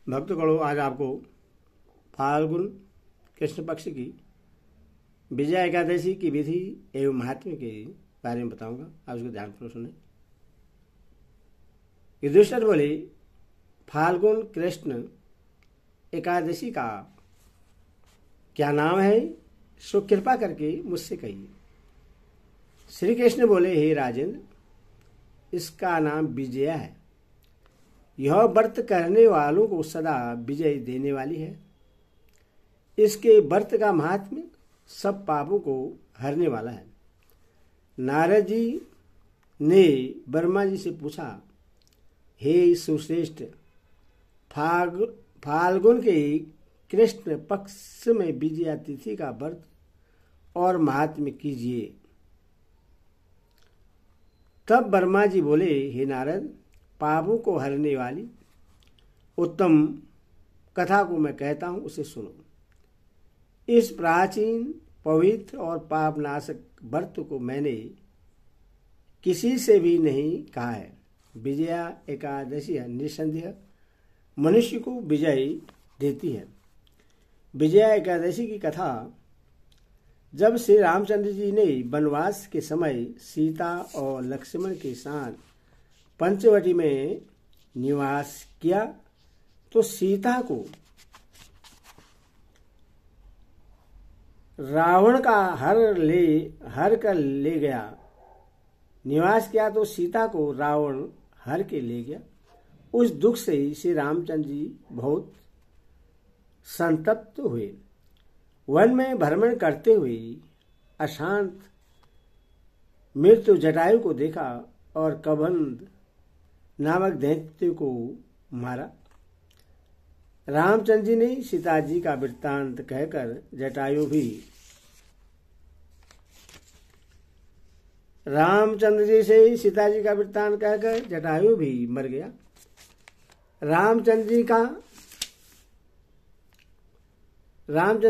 भक्तगणों, आज आपको फाल्गुन कृष्ण पक्ष की विजया एकादशी की विधि एवं महात्म्य के बारे में बताऊंगा। आप उसको ध्यानपूर्वक सुने। युधिष्ठिर बोले, फाल्गुन कृष्ण एकादशी का क्या नाम है, सो कृपा करके मुझसे कहिए। श्री कृष्ण बोले, हे राजेंद्र, इसका नाम विजया है। यह व्रत करने वालों को सदा विजय देने वाली है। इसके व्रत का महात्म्य सब पापों को हरने वाला है। नारद जी ने ब्रह्मा जी से पूछा, हे सुश्रेष्ठ, फाल्गुन के कृष्ण पक्ष में विजया तिथि का व्रत और महात्म्य कीजिए। तब ब्रह्मा जी बोले, हे नारद, पापों को हरने वाली उत्तम कथा को मैं कहता हूं, उसे सुनो। इस प्राचीन पवित्र और पापनाशक व्रत को मैंने किसी से भी नहीं कहा है। विजया एकादशी निसंदेह मनुष्य को विजय देती है। विजया एकादशी की कथा, जब श्री रामचंद्र जी ने वनवास के समय सीता और लक्ष्मण के साथ पंचवटी में निवास किया तो सीता को रावण का हर कर ले गया। निवास किया तो सीता को रावण हर के ले गया। उस दुख से श्री रामचंद्र जी बहुत संतप्त हुए। वन में भ्रमण करते हुए अशांत मृत्यु जटायु को देखा और कबंध नामक दैत्य को मारा। रामचंद्र जी ने सीता जी का वृत्तांत कहकर जटायु भी रामचंद्र जी से सीता जी का वृत्तांत कहकर जटायु भी मर गया। रामचंद्र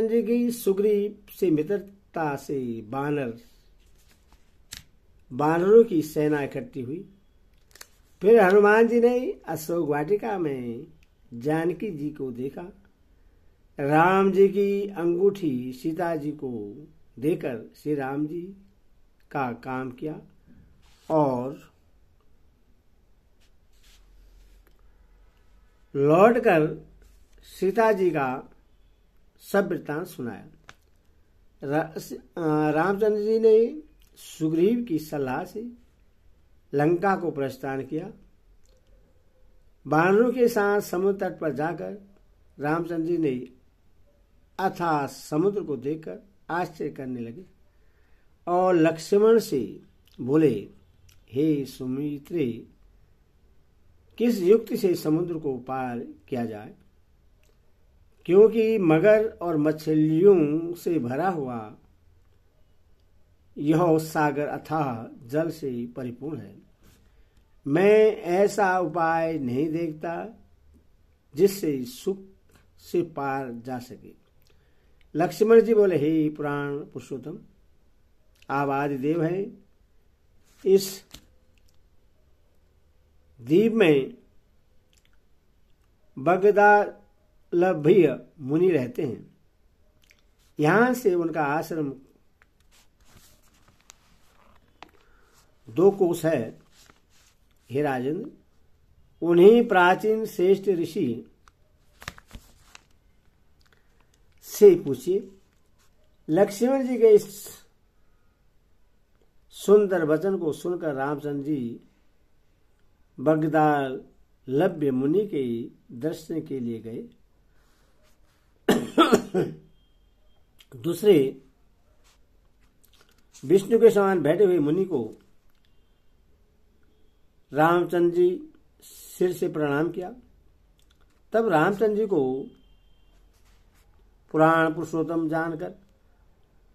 जी की सुग्रीव से मित्रता से बानरों की सेना इकट्ठी हुई। फिर हनुमान जी ने अशोक वाटिका में जानकी जी को देखा। राम जी की अंगूठी सीता जी को देकर श्री राम जी का काम किया और लौटकर सीता जी का सब वृत्तांत सुनाया। रामचंद्र जी ने सुग्रीव की सलाह से लंका को प्रस्थान किया। वानरों के साथ समुद्र तट पर जाकर रामचंद्र जी ने अथाह समुद्र को देखकर आश्चर्य करने लगे और लक्ष्मण से बोले, हे सुमित्रे, किस युक्ति से समुद्र को पार किया जाए, क्योंकि मगर और मछलियों से भरा हुआ यह सागर अथाह जल से परिपूर्ण है। मैं ऐसा उपाय नहीं देखता जिससे सुख से पार जा सके। लक्ष्मण जी बोले, हे पुराण पुरुषोत्तम, आप आदिदेव हैं। इस द्वीप में बगदालभ्य मुनि रहते हैं। यहां से उनका आश्रम 2 कोस है। हे राजेंद्र, उन्हीं प्राचीन श्रेष्ठ ऋषि से पूछिए। लक्ष्मण जी के इस सुंदर वचन को सुनकर रामचंद्र जी बगदालभ्य मुनि के दर्शन के लिए गए। दूसरे विष्णु के समान बैठे हुए मुनि को रामचंद्र जी सिर से प्रणाम किया। तब रामचंद्र जी को पुराण पुरुषोत्तम जानकर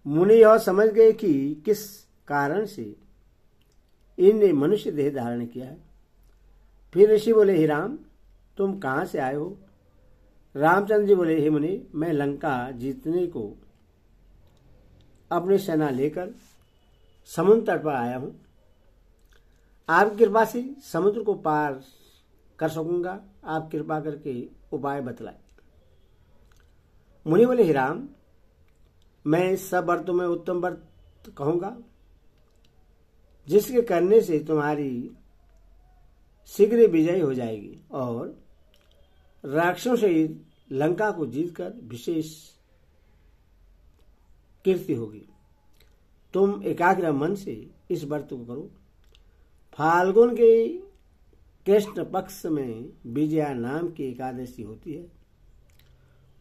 मुनि यह समझ गए कि किस कारण से इनने मनुष्य देह धारण किया है। फिर ऋषि बोले, हे राम, तुम कहां से आए हो? रामचंद्र जी बोले, हे मुनि, मैं लंका जीतने को अपनी सेना लेकर समुद्र तट पर आया हूं। आपकी कृपा से समुद्र को पार कर सकूंगा। आप कृपा करके उपाय बतलाए। मुनि बोले, हे राम, मैं सब व्रतों में उत्तम व्रत कहूंगा जिसके करने से तुम्हारी शीघ्र विजय हो जाएगी और राक्षसों से लंका को जीतकर विशेष कीर्ति होगी। तुम एकाग्र मन से इस व्रत को करो। फाल्गुन के कृष्ण पक्ष में विजया नाम की एकादशी होती है।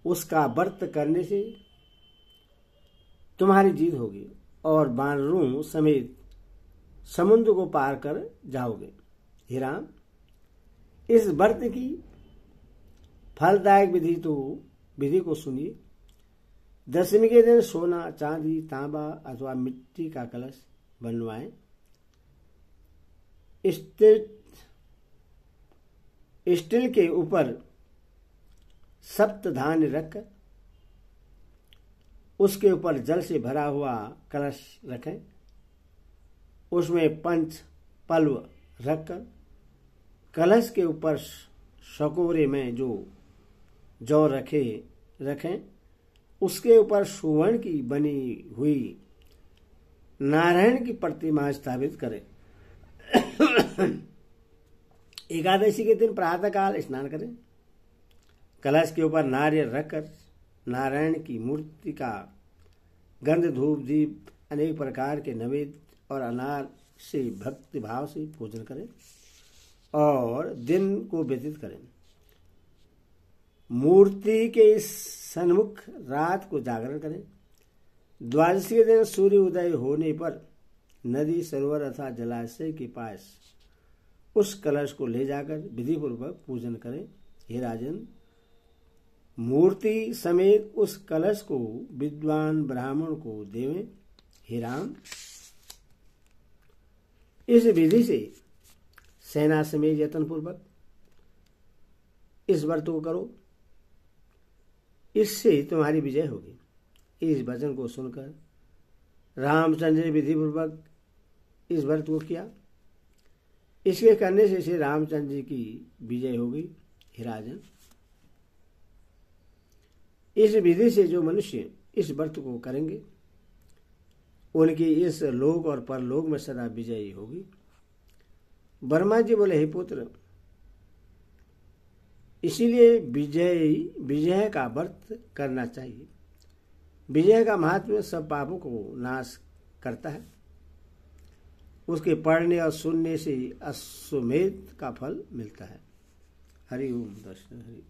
उसका व्रत करने से तुम्हारी जीत होगी और वानरों समेत समुद्र को पार कर जाओगे। हे राम, इस व्रत की फलदायक विधि को सुनिए। दशमी के दिन सोना, चांदी, तांबा अथवा मिट्टी का कलश बनवाएं। स्टील के ऊपर सप्त धान्य रखकर उसके ऊपर जल से भरा हुआ कलश रखें। उसमें पंच पल्व रखकर कलश के ऊपर शकोरे में जो जौ रखें, उसके ऊपर सुवर्ण की बनी हुई नारायण की प्रतिमा स्थापित करें। एकादशी के दिन प्रातःकाल स्नान करें। कलश के ऊपर नारियल रखकर नारायण की मूर्ति का गंध, धूप, दीप, अनेक प्रकार के नैवेद्य और अनार से भक्ति भाव से पूजन करें और दिन को व्यतीत करें। मूर्ति के सन्मुख रात को जागरण करें। द्वादशी के दिन सूर्य उदय होने पर नदी, सरोवर अथवा जलाशय के पास उस कलश को ले जाकर विधि पूर्वक पूजन करें। हे राजन, मूर्ति समेत उस कलश को विद्वान ब्राह्मण को देवें। हे राम, इस विधि से सेना समेत यत्न पूर्वक इस व्रत को करो, इससे तुम्हारी विजय होगी। इस वचन को सुनकर रामचंद्र ने विधि पूर्वक इस व्रत को किया। इसके करने से श्री रामचंद्र जी की विजय होगी। हे राजन, इस विधि से जो मनुष्य इस व्रत को करेंगे उनकी इस लोक और परलोक में सदा विजयी होगी। ब्रह्मा जी बोले, हे पुत्र, इसीलिए विजय का व्रत करना चाहिए। विजय का महत्व सब पापों को नाश करता है। उसके पढ़ने और सुनने से अश्वमेध का फल मिलता है। हरि ओम दर्शन हरि।